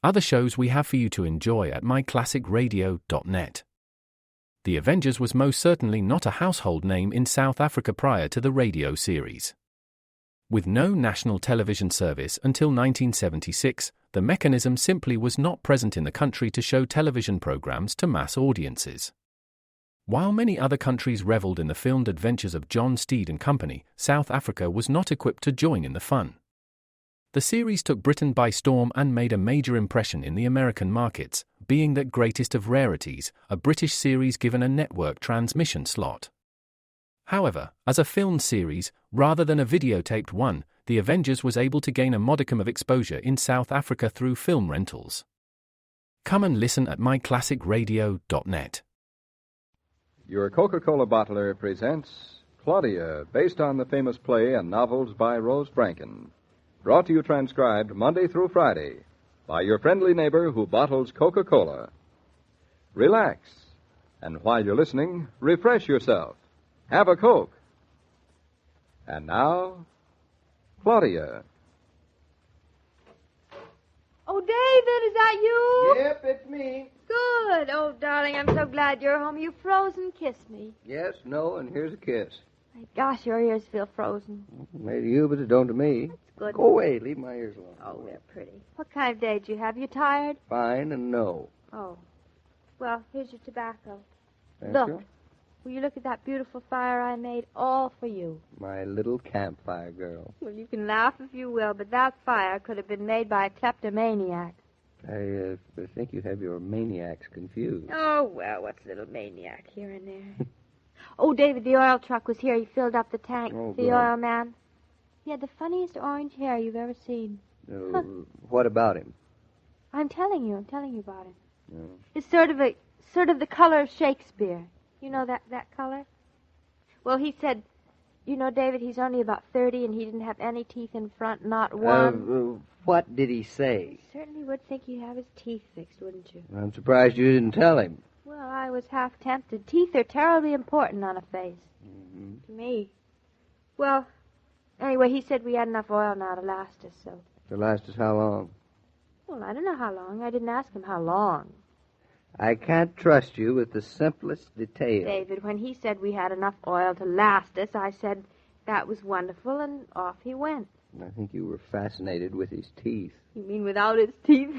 other shows we have for you to enjoy at myclassicradio.net. The Avengers was most certainly not a household name in South Africa prior to the radio series. With no national television service until 1976, the mechanism simply was not present in the country to show television programs to mass audiences. While many other countries reveled in the filmed adventures of John Steed and company, South Africa was not equipped to join in the fun. The series took Britain by storm and made a major impression in the American markets, being that greatest of rarities, a British series given a network transmission slot. However, as a filmed series, rather than a videotaped one, The Avengers was able to gain a modicum of exposure in South Africa through film rentals. Come and listen at myclassicradio.net. Your Coca-Cola bottler presents Claudia, based on the famous play and novels by Rose Franken. Brought to you transcribed Monday through Friday by your friendly neighbor who bottles Coca-Cola. Relax, and while you're listening, refresh yourself. Have a Coke. And now, Claudia. Oh, David, is that you? Yep, it's me. Good. Oh, darling, I'm so glad you're home. You froze and kissed me. Yes, no, and here's a kiss. My gosh, your ears feel frozen. Maybe to you, but it don't to me. That's good. Go away. Leave my ears alone. Oh, they're pretty. What kind of day did you have? You tired? Fine and no. Oh. Well, here's your tobacco. Thank Look. you. Will you look at that beautiful fire I made all for you? My little campfire girl. Well, you can laugh if you will, but that fire could have been made by a kleptomaniac. I think you have your maniacs confused. Oh, well, what's a little maniac here and there? Oh, David, the oil truck was here. He filled up the tank. Oh, the good. oil man. He had the funniest orange hair you've ever seen. What about him? I'm telling you about him. No. It's sort of the color of Shakespeare. You know that color? Well, he said, you know, David, he's only about 30 and he didn't have any teeth in front, not one. What did he say? You certainly would think he'd have his teeth fixed, wouldn't you? I'm surprised you didn't tell him. Well, I was half tempted. Teeth are terribly important on a face. Mm-hmm. To me. Well, anyway, he said we had enough oil now to last us, so. To last us how long? Well, I don't know how long. I didn't ask him how long. I can't trust you with the simplest detail. David, when he said we had enough oil to last us, I said that was wonderful, and off he went. I think you were fascinated with his teeth. You mean without his teeth?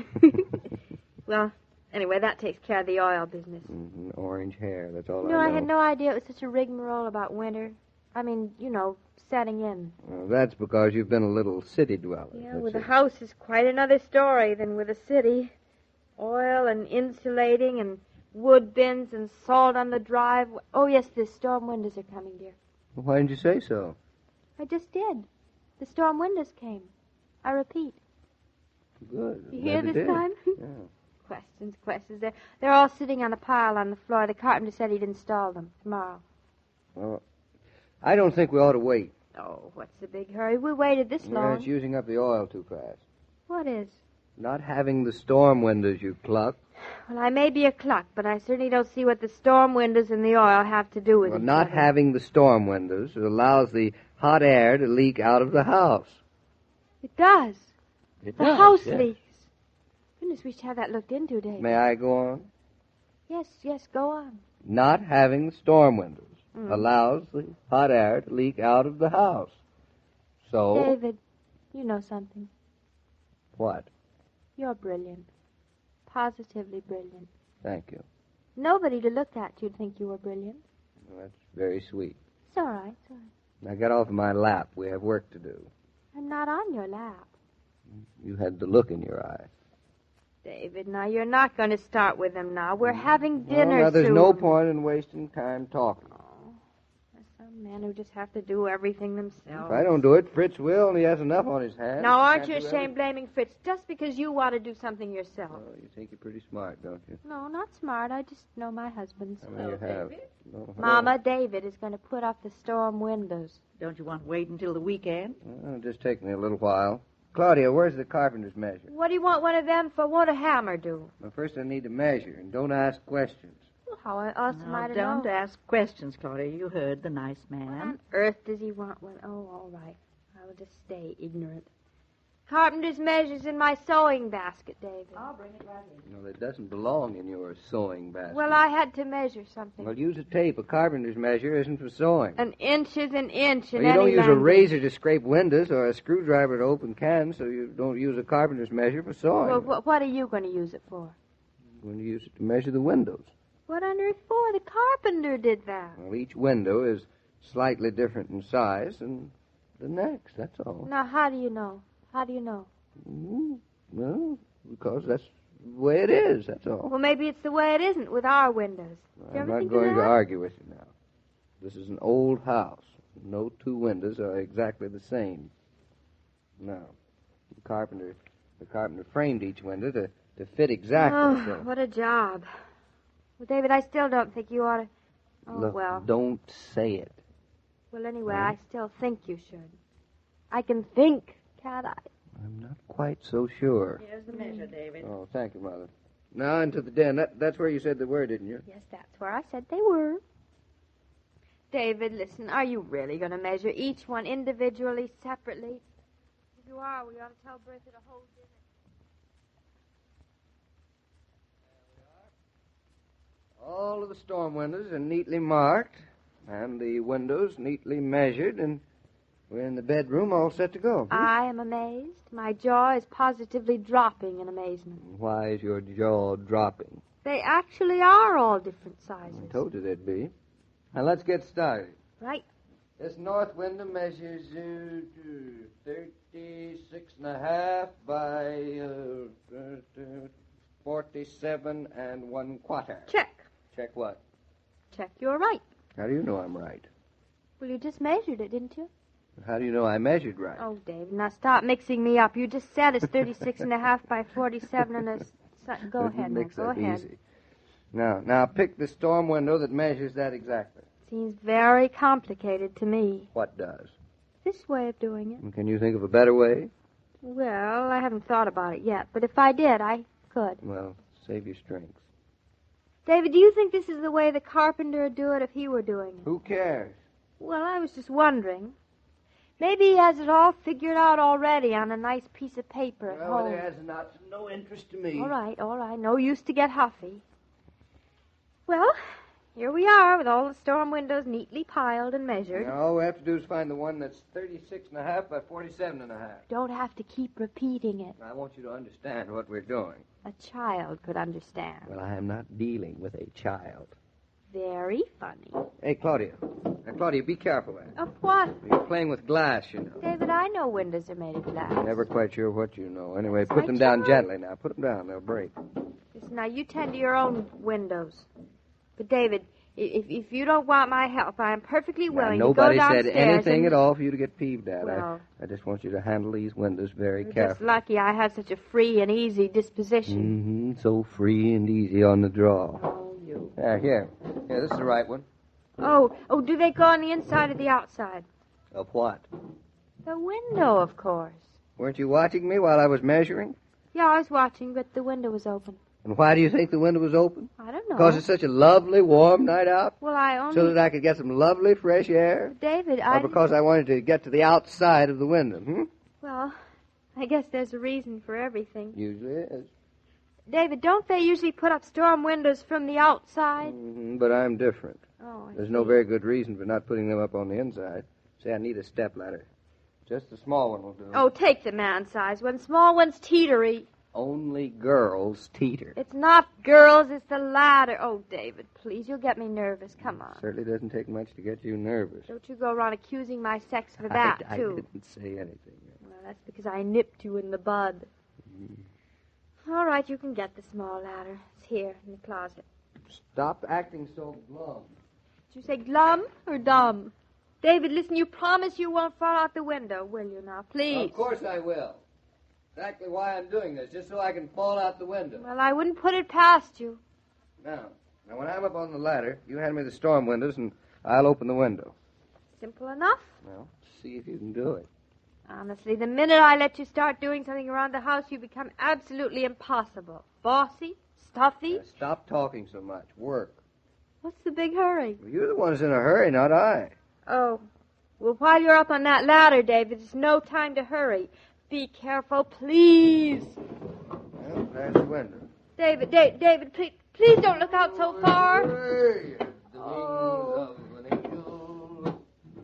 Well, anyway, that takes care of the oil business. Mm-hmm. Orange hair, that's all You know, I know. I had no idea it was such a rigmarole about winter. I mean, you know, setting in. Well, that's because you've been a little city dweller. Yeah, That's with it. a house is quite another story than with a city. Oil and insulating and wood bins and salt on the drive. Oh, yes, the storm windows are coming, dear. Well, why didn't you say so? I just did. The storm windows came. I repeat. Good. You hear Glad this did. time? Yeah. Questions. They're all sitting on a pile on the floor. The carpenter said he'd install them tomorrow. Well, I don't think we ought to wait. Oh, what's the big hurry? We waited this Yeah, long. it's using up the oil too fast. What is? Not having the storm windows you cluck. Well, I may be a cluck, but I certainly don't see what the storm windows and the oil have to do with Well, each not other. having the storm windows allows the hot air to leak out of the house. It does. It The does, house yes. leaks. Goodness, we should have that looked into, Dave. May I go on? Yes, go on. Not having the storm windows allows the hot air to leak out of the house. So, David, you know something. what? You're brilliant. Positively brilliant. Thank you. Nobody to look at you'd think you were brilliant. Well, that's very sweet. It's all right. Now get off of my lap. We have work to do. I'm not on your lap. You had the look in your eye. David, now you're not going to start with them now. We're having dinner Well, now, there's soon. no point in wasting time talking. Oh, there's some men who just have to do everything themselves. If I don't do it, Fritz will, and he has enough on his hands. Now, He aren't can't you do ashamed blaming Fritz just because you want to do something yourself? everything. Oh, you think you're pretty smart, don't you? No, not smart. I just know my husband. How many you have? No, Mama, David is going to put up the storm windows. Don't you want to wait until the weekend? Well, it'll just take me a little while. Claudia, where's the carpenter's measure? What do you want one of them for? Won't a hammer do? Well, first I need to measure, and don't ask questions. Well, how else am I Now, to don't know? ask questions, Claudia. You heard the nice What man. on earth does he want one? Oh, all right. I will just stay ignorant. Carpenter's measure's in my sewing basket, David. I'll bring it right in. No, that doesn't belong in your sewing basket. Well, I had to measure something. Well, use a tape. A carpenter's measure isn't for sewing. An inch is an inch in Well, you don't any use a language. razor to scrape windows or a screwdriver to open cans, so you don't use a carpenter's measure for sewing. Well, what are you going to use it for? I'm going to use it to measure the windows. What on earth for? The carpenter did that. Well, each window is slightly different in size than the next, that's all. Now, how do you know? How do you know? Well, because that's the way it is, that's all. Well, maybe it's the way it isn't with our windows. Do you I'm ever not think going of to that? argue with you now. This is an old house. No two windows are exactly the same. No. The carpenter framed each window to fit exactly. Oh, So. what a job. Well, David, I still don't think you ought to... Oh, Look, well. don't say it. Well, anyway, I still think you should. I can think, can't I? I'm not quite so sure. Here's the measure, David. Oh, thank you, Mother. Now into the den. That's where you said they were, didn't you? Yes, that's where I said they were. David, listen, are you really going to measure each one individually, separately? If you are, we ought to tell Bertha to hold dinner. All of the storm windows are neatly marked, and the windows neatly measured, and we're in the bedroom all set to go. I am amazed. My jaw is positively dropping in amazement. Why is your jaw dropping? They actually are all different sizes. I told you they'd be. Now let's get started. Right. This north window measures 36.5 by 47 1/4. Check. Check what? Check, you're right. How do you know I'm right? Well, you just measured it, didn't you? How do you know I measured right? Oh, Dave, now stop mixing me up. You just said it's 36.5 by 47 and a... Go Didn't ahead, now. mix Go that ahead. easy. Now pick the storm window that measures that exactly. Seems very complicated to me. What does? This way of doing it. Can you think of a better way? Well, I haven't thought about it yet, but if I did, I could. Well, save your strength. David, do you think this is the way the carpenter would do it if he were doing it? Who cares? Well, I was just wondering. Maybe he has it all figured out already on a nice piece of paper at Well, home. it has no interest to me. All right. No use to get huffy. Well, here we are with all the storm windows neatly piled and measured. Now, all we have to do is find the one that's 36.5 by 47.5. Don't have to keep repeating it. I want you to understand what we're doing. A child could understand. Well, I am not dealing with a child. Very funny. Hey, Claudia. Now, Claudia, be careful there. Of what? You're playing with glass, you know. David, I know windows are made of glass. I'm never quite sure what you know. Anyway, It's put my them down job. gently now. Put them down. They'll break. Listen, now, you tend to your own windows. But, David, if you don't want my help, I am perfectly Now, willing to go nobody downstairs said anything and... at all for you to get peeved at. Well- I just want you to handle these windows very You're just carefully. lucky I have such a free and easy disposition. So free and easy on the draw. Oh, you. Here. This is the right one. Oh, do they go on the inside or the outside? Of what? The window, of course. Weren't you watching me while I was measuring? Yeah, I was watching, but the window was open. And why do you think the window was open? I don't know. Because it's such a lovely, warm night out? Well, I only... So that I could get some lovely, fresh air? David, Or because I wanted to get to the outside of the window, Well, I guess there's a reason for everything. Usually is. David, don't they usually put up storm windows from the outside? But I'm different. Oh, I There's see. no very good reason for not putting them up on the inside. Say, I need a stepladder. Just a small one will do. Oh, take the man-size one. Small one's teetery. Only girls teeter. It's not girls, it's the ladder. Oh, David, please, you'll get me nervous. Come on. Certainly doesn't take much to get you nervous. Don't you go around accusing my sex for that, I too. didn't say anything. Well, that's because I nipped you in the bud. All right, you can get the small ladder. It's here in the closet. Stop acting so glum. Did you say glum or dumb? David, listen, you promise you won't fall out the window, will you now? Please. Of course I will. Exactly why I'm doing this, just so I can fall out the window. Well, I wouldn't put it past you. Now, when I'm up on the ladder, you hand me the storm windows, and I'll open the window. Simple enough. Well, see if you can do it. Honestly, the minute I let you start doing something around the house, you become absolutely impossible. Bossy, stuffy. Now, stop talking so much. Work. What's the big hurry? Well, you're the one who's in a hurry, not I. Oh. Well, while you're up on that ladder, David, it's no time to hurry. be careful, please. Well, there's the window. David, please don't look out so far. Hey, the Oh. wings of an angel.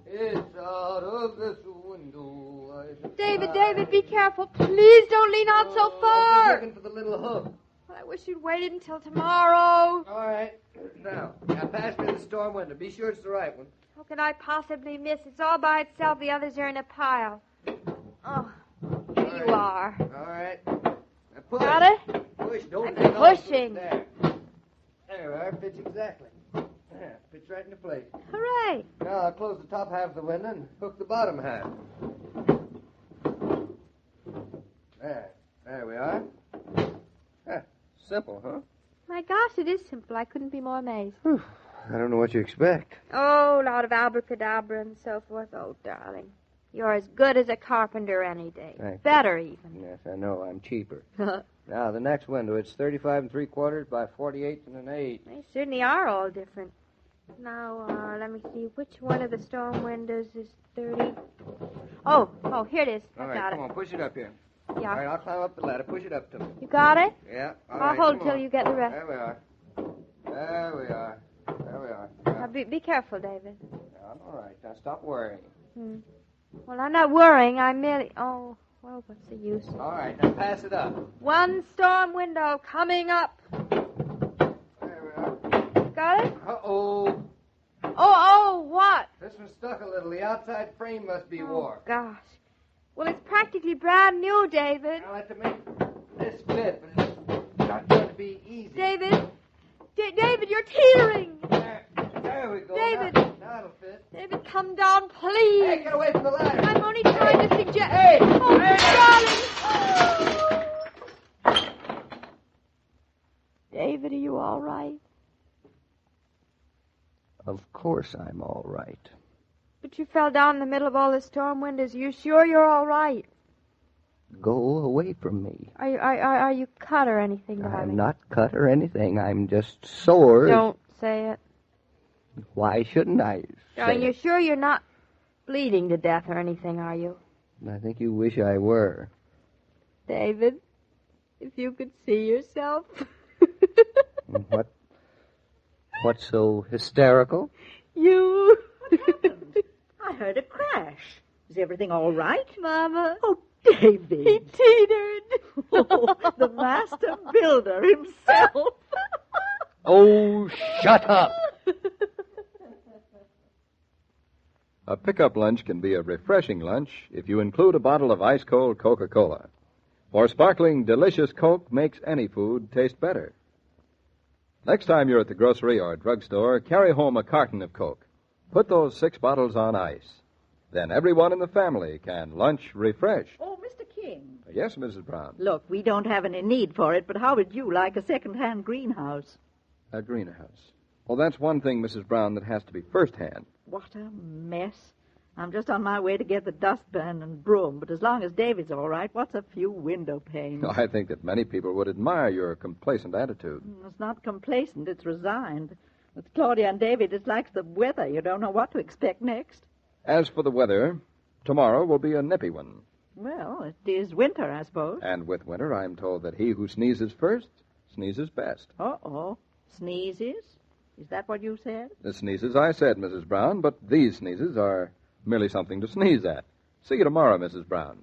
It's out of this window. David, be careful. Please don't lean out so I'm far. looking for the little hook. I wish you'd waited until tomorrow. All right. Now pass me the storm window. Be sure it's the right one. How could I possibly miss? It's all by itself. The others are in a pile. Oh, here you are. All right. Now push. Got it? Push. Don't I'm take off. pushing. There we are. Fits exactly. Yeah, fits right into place. Hooray. Now I'll close the top half of the window and hook the bottom half. There we are. Simple, huh? My gosh, it is simple. I couldn't be more amazed. I don't know what you expect. Oh, a lot of abracadabra and so forth. Oh, darling. You're as good as a carpenter any day. Thanks. Better, even. Yes, I know. I'm cheaper. Now, the next window, it's 35 3/4 by 48 1/8. They certainly are all different. Now, let me see. Which one of the storm windows is 30? Oh, here it is. I All right, got come it. on, push it up here. Yeah. All right, I'll climb up the ladder. Push it up to me. You got it? Yeah. All I'll right, hold come till on. you get the rest. There we are. There we are. There we are. Now, be careful, David. I'm all right. Now, stop worrying. Well, I'm not worrying. I'm merely... Oh, well, what's the use? All right, now pass it up. One storm window coming up. There we are. Got it? Uh-oh. Oh, what? This one's stuck a little. The outside frame must be Oh, warped. gosh. Well, it's practically brand new, David. I'll have to make this fit, but it's not going to be easy. David, you're teetering. There we go. David. Now it'll fit. David, come down, please. Hey, get away from the ladder. I'm only trying to suggest... Hey! Oh, Hey! darling. David, are you all right? Of course I'm all right. But you fell down in the middle of all the storm windows. Are you sure you're all right? Go away from me. Are you cut or anything, darling? I'm not cut or anything. I'm just sore. Don't say it. Why shouldn't I Darling, say you're it? sure you're not bleeding to death or anything, are you? I think you wish I were. David, if you could see yourself. What's so hysterical? You. I heard a crash. Is everything all right? Mama. Oh, David. He teetered. Oh, the master builder himself. Oh, shut up. A pickup lunch can be a refreshing lunch if you include a bottle of ice-cold Coca-Cola. For sparkling, delicious Coke makes any food taste better. Next time you're at the grocery or drugstore, carry home a carton of Coke. Put those 6 bottles on ice. Then everyone in the family can lunch refreshed. Oh, Mr. King. Yes, Mrs. Brown. Look, we don't have any need for it, but how would you like a second-hand greenhouse? A greenhouse. Well, that's one thing, Mrs. Brown, that has to be first-hand. What a mess. I'm just on my way to get the dustpan and broom, but as long as David's all right, what's a few window panes? I think that many people would admire your complacent attitude. It's not complacent, it's resigned. With Claudia and David, it's like the weather. You don't know what to expect next. As for the weather, tomorrow will be a nippy one. Well, it is winter, I suppose. And with winter, I'm told that he who sneezes first sneezes best. Uh-oh. Sneezes? Is that what you said? The sneezes I said, Mrs. Brown, but these sneezes are merely something to sneeze at. See you tomorrow, Mrs. Brown.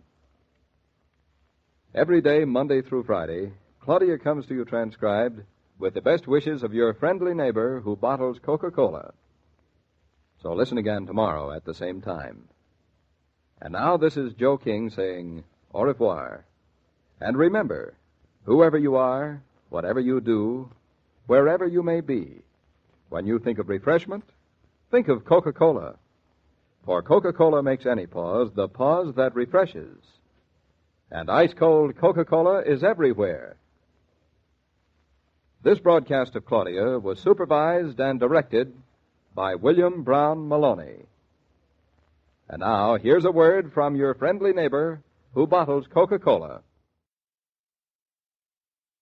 Every day, Monday through Friday, Claudia comes to you transcribed with the best wishes of your friendly neighbor who bottles Coca-Cola. So listen again tomorrow at the same time. And now this is Joe King saying au revoir. And remember, whoever you are, whatever you do, wherever you may be, when you think of refreshment, think of Coca-Cola. For Coca-Cola makes any pause the pause that refreshes. And ice-cold Coca-Cola is everywhere. This broadcast of Claudia was supervised and directed by William Brown Maloney. And now, here's a word from your friendly neighbor who bottles Coca-Cola.